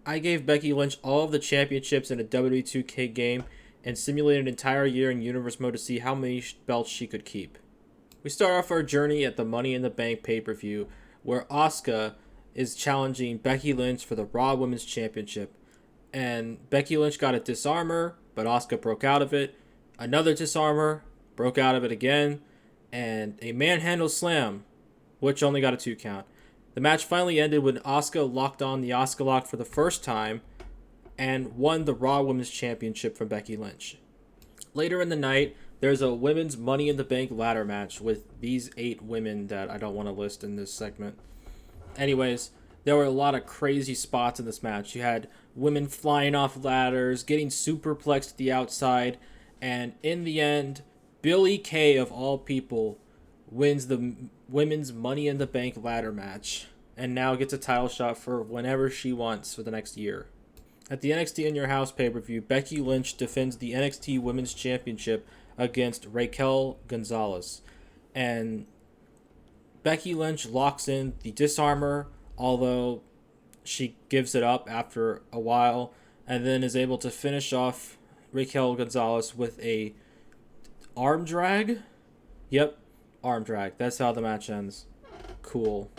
I gave Becky Lynch all of the championships in a WWE 2K game and simulated an entire year in Universe mode to see how many belts she could keep. We start off our journey at the Money in the Bank pay-per-view, where Asuka is challenging Becky Lynch for the Raw Women's Championship. And Becky Lynch got a disarmer, but Asuka broke out of it. Another disarmer, broke out of it again. And a manhandle slam, which only got a 2 count. The match finally ended when Asuka locked on the Asuka Lock for the first time and won the Raw Women's Championship from Becky Lynch. Later in the night, there's a women's Money in the Bank ladder match with these 8 women that I don't want to list in this segment. Anyways, there were a lot of crazy spots in this match. You had women flying off ladders, getting superplexed to the outside, and in the end, Billie Kay, of all people, wins the women's Money in the Bank ladder match and now gets a title shot for whenever she wants for the next year. At the NXT In Your House pay-per-view, Becky Lynch defends the NXT Women's Championship against Raquel Gonzalez. And Becky Lynch locks in the disarmer, although she gives it up after a while, and then is able to finish off Raquel Gonzalez with a arm drag? Yep, arm drag. That's how the match ends. Cool.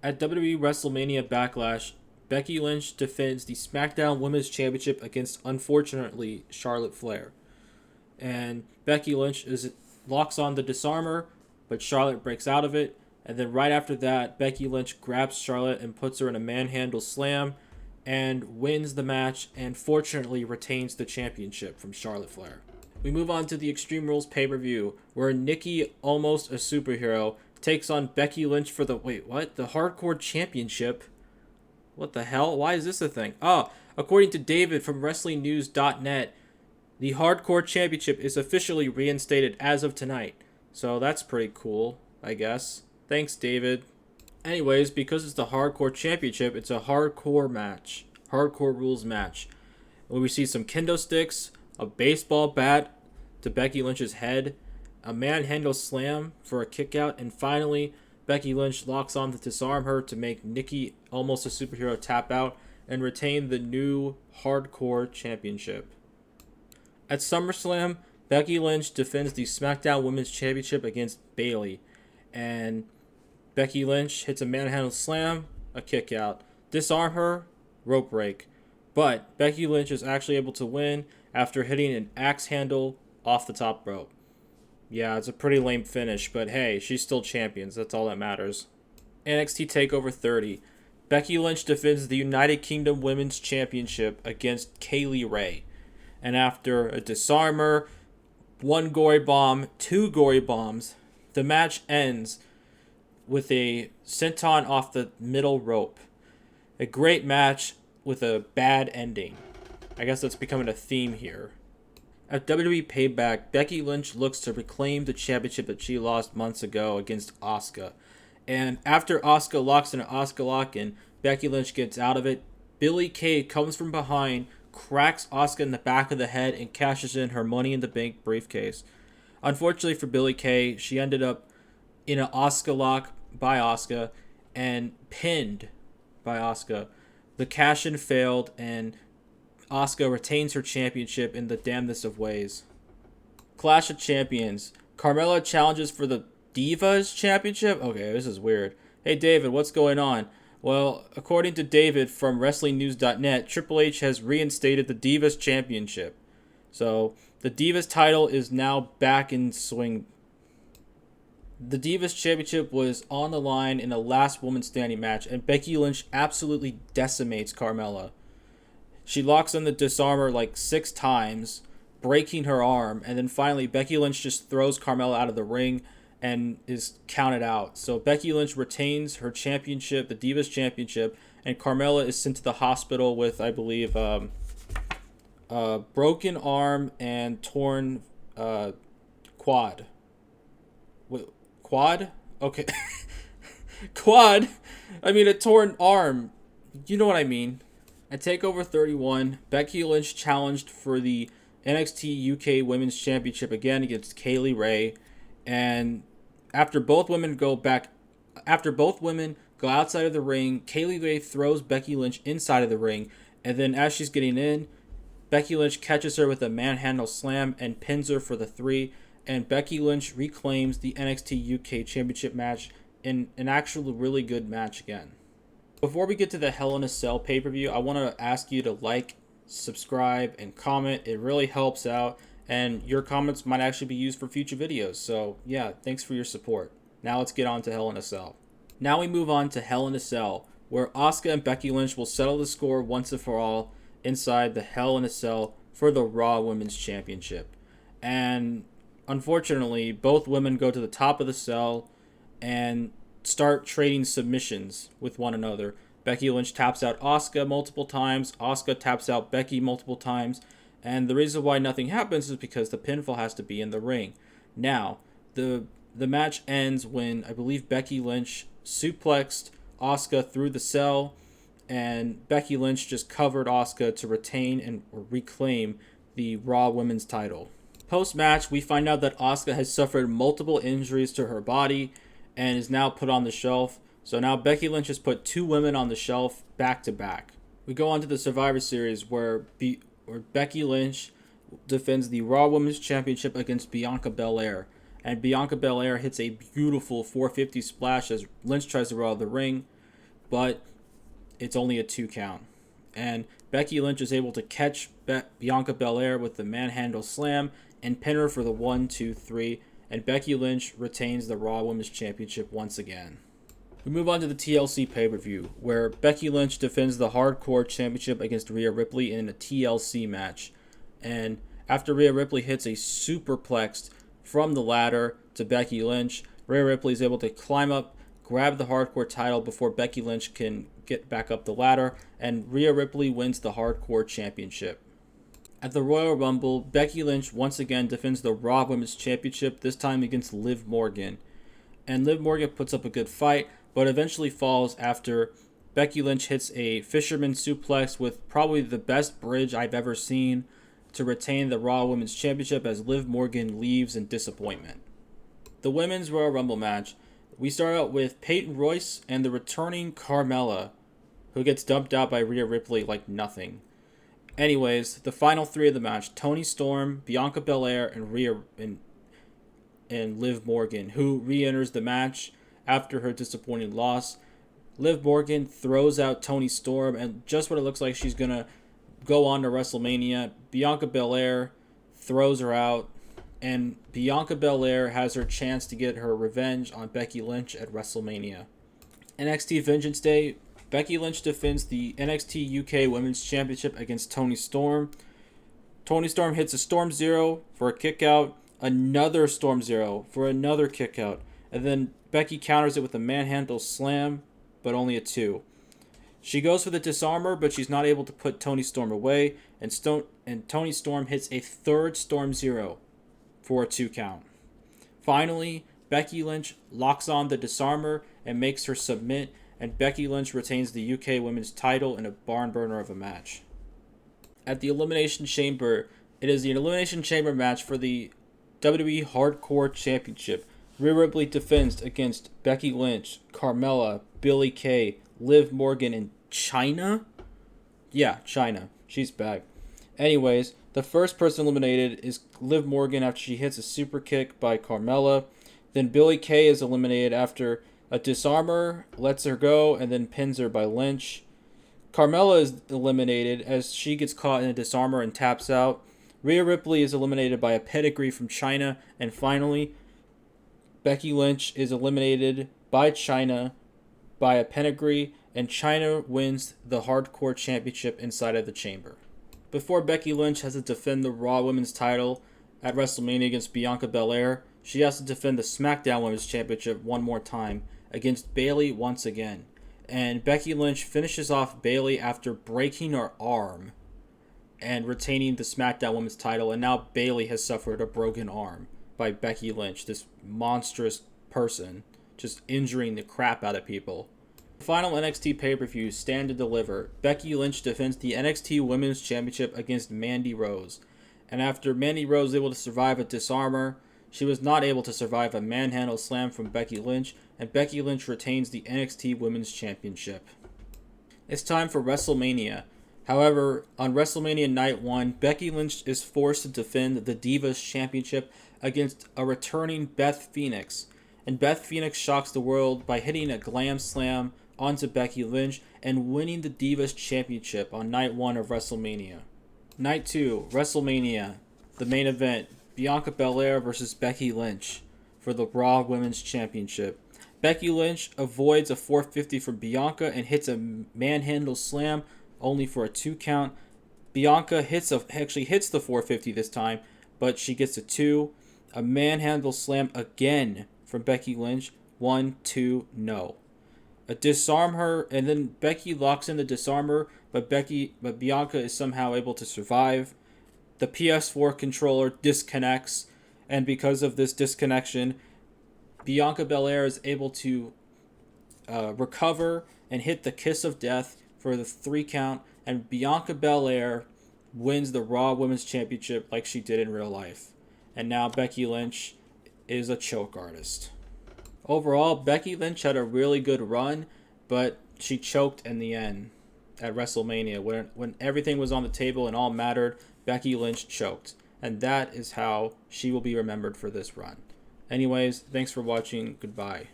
At WWE WrestleMania Backlash, Becky Lynch defends the SmackDown Women's Championship against, unfortunately, Charlotte Flair. And Becky Lynch locks on the disarmer, but Charlotte breaks out of it. And then right after that, Becky Lynch grabs Charlotte and puts her in a manhandle slam and wins the match and fortunately retains the championship from Charlotte Flair. We move on to the Extreme Rules pay-per-view, where Nikki, almost a superhero, takes on Becky Lynch for the Hardcore Championship. What the hell? Why is this a thing? According to David from WrestlingNews.net, the Hardcore Championship is officially reinstated as of tonight. So that's pretty cool, I guess. Thanks, David. Anyways, because it's the Hardcore Championship, it's a hardcore match. Hardcore rules match. Where we see some kendo sticks, a baseball bat to Becky Lynch's head, a manhandle slam for a kickout, and finally, Becky Lynch locks on to disarm her to make Nikki, almost a superhero, tap out and retain the new Hardcore Championship. At SummerSlam, Becky Lynch defends the SmackDown Women's Championship against Bayley, and Becky Lynch hits a manhandle slam, a kick out, disarm her, rope break. But Becky Lynch is actually able to win after hitting an axe handle off the top rope. Yeah, it's a pretty lame finish, but hey, she's still champions. That's all that matters. NXT TakeOver 30. Becky Lynch defends the United Kingdom Women's Championship against Kaylee Ray. And after a disarmer, 1 gory bomb, 2 gory bombs, the match ends with a senton off the middle rope. A great match with a bad ending. I guess that's becoming a theme here. At WWE Payback, Becky Lynch looks to reclaim the championship that she lost months ago against Asuka. And after Asuka locks in an Asuka Lock and Becky Lynch gets out of it, Billie Kay comes from behind, cracks Asuka in the back of the head, and cashes in her Money in the Bank briefcase. Unfortunately for Billie Kay, she ended up in an Asuka Lock by Asuka and pinned by Asuka. The cash-in failed, and Asuka retains her championship in the damnedest of ways. Clash of Champions. Carmella challenges for the Divas Championship? Okay, this is weird. Hey, David, what's going on? Well, according to David from WrestlingNews.net, Triple H has reinstated the Divas Championship. So, the Divas title is now back in swing. The Divas Championship was on the line in a last woman standing match, and Becky Lynch absolutely decimates Carmella. She locks on the disarmer like 6 times, breaking her arm, and then finally Becky Lynch just throws Carmella out of the ring and is counted out. So Becky Lynch retains her championship, the Divas Championship, and Carmella is sent to the hospital with, I believe, broken arm and torn quad. Quad? Okay. Quad? I mean, a torn arm. You know what I mean. At TakeOver 31, Becky Lynch challenged for the NXT UK Women's Championship again against Kaylee Ray, and after both women go go outside of the ring. Kaylee Ray throws Becky Lynch inside of the ring, and then as she's getting in, Becky Lynch catches her with a manhandle slam and pins her for the 3, and Becky Lynch reclaims the NXT UK Championship match in an actually really good match again. Before we get to the Hell in a Cell pay-per-view, I want to ask you to like, subscribe, and comment. It really helps out, and your comments might actually be used for future videos. So yeah, thanks for your support. Now let's get on to Hell in a Cell. Now we move on to Hell in a Cell, where Asuka and Becky Lynch will settle the score once and for all inside the Hell in a Cell for the Raw Women's Championship. And unfortunately, both women go to the top of the cell and start trading submissions with one another. Becky Lynch taps out Asuka multiple times. Asuka taps out Becky multiple times. And the reason why nothing happens is because the pinfall has to be in the ring. Now, the match ends when I believe Becky Lynch suplexed Asuka through the cell, and Becky Lynch just covered Asuka to retain and reclaim the Raw Women's title. Post-match, we find out that Asuka has suffered multiple injuries to her body and is now put on the shelf. So now Becky Lynch has put 2 women on the shelf back to back. We go on to the Survivor Series where Becky Lynch defends the Raw Women's Championship against Bianca Belair. And Bianca Belair hits a beautiful 450 splash as Lynch tries to roll out of the ring, but it's only a 2 count. And Becky Lynch is able to catch Bianca Belair with the manhandle slam and pin her for the 1, 2, 3. And Becky Lynch retains the Raw Women's Championship once again. We move on to the TLC pay-per-view, where Becky Lynch defends the Hardcore Championship against Rhea Ripley in a TLC match. And after Rhea Ripley hits a superplex from the ladder to Becky Lynch, Rhea Ripley is able to climb up, grab the Hardcore title before Becky Lynch can get back up the ladder, and Rhea Ripley wins the Hardcore Championship. At the Royal Rumble, Becky Lynch once again defends the Raw Women's Championship, this time against Liv Morgan. And Liv Morgan puts up a good fight, but eventually falls after Becky Lynch hits a fisherman suplex with probably the best bridge I've ever seen to retain the Raw Women's Championship as Liv Morgan leaves in disappointment. The Women's Royal Rumble match, we start out with Peyton Royce and the returning Carmella, who gets dumped out by Rhea Ripley like nothing. Anyways, the final 3 of the match, Toni Storm, Bianca Belair, and Liv Morgan, who re-enters the match after her disappointing loss. Liv Morgan throws out Toni Storm, and just when it looks like she's going to go on to WrestleMania, Bianca Belair throws her out, and Bianca Belair has her chance to get her revenge on Becky Lynch at WrestleMania. NXT Vengeance Day, Becky Lynch defends the NXT UK Women's Championship against Toni Storm. Toni Storm hits a Storm Zero for a kick out, another Storm Zero for another kick out, and then Becky counters it with a manhandle slam, but only a 2. She goes for the disarmer, but she's not able to put Toni Storm away, and Toni Storm hits a 3rd Storm Zero for a 2 count. Finally, Becky Lynch locks on the disarmer and makes her submit, and Becky Lynch retains the UK Women's title in a barn burner of a match. At the Elimination Chamber, it is the Elimination Chamber match for the WWE Hardcore Championship. Rhea Ripley defends against Becky Lynch, Carmella, Billie Kay, Liv Morgan, and Chyna? Yeah, Chyna. She's back. Anyways, the first person eliminated is Liv Morgan after she hits a super kick by Carmella. Then Billie Kay is eliminated after a disarmer lets her go and then pins her by Lynch. Carmella is eliminated as she gets caught in a disarmer and taps out. Rhea Ripley is eliminated by a pedigree from Chyna. And finally, Becky Lynch is eliminated by Chyna by a pedigree, and Chyna wins the Hardcore Championship inside of the chamber. Before Becky Lynch has to defend the Raw Women's title at WrestleMania against Bianca Belair, she has to defend the SmackDown Women's Championship one more time against Bayley once again. And Becky Lynch finishes off Bayley after breaking her arm and retaining the SmackDown Women's title, and now Bayley has suffered a broken arm by Becky Lynch, this monstrous person just injuring the crap out of people. The final NXT pay-per-view, Stand and Deliver. Becky Lynch defends the NXT Women's Championship against Mandy Rose. And after Mandy Rose is able to survive a disarmer, She was not able to survive a manhandle slam from Becky Lynch, and Becky Lynch retains the NXT Women's Championship. It's time for WrestleMania. However, on WrestleMania Night 1, Becky Lynch is forced to defend the Divas Championship against a returning Beth Phoenix. And Beth Phoenix shocks the world by hitting a glam slam onto Becky Lynch and winning the Divas Championship on Night 1 of WrestleMania. Night 2, WrestleMania. The main event, Bianca Belair versus Becky Lynch for the Raw Women's Championship. Becky Lynch avoids a 450 from Bianca and hits a manhandle slam only for a 2 count. Bianca actually hits the 450 this time, but she gets a 2. A manhandle slam again from Becky Lynch. 1, 2, no. A disarm her, and then Becky locks in the disarmer, but Bianca is somehow able to survive. The PS4 controller disconnects, and because of this disconnection, Bianca Belair is able to recover and hit the kiss of death for the 3 count, and Bianca Belair wins the Raw Women's Championship like she did in real life. And now Becky Lynch is a choke artist. Overall, Becky Lynch had a really good run, but she choked in the end at WrestleMania. When everything was on the table and all mattered, Becky Lynch choked. And that is how she will be remembered for this run. Anyways, thanks for watching. Goodbye.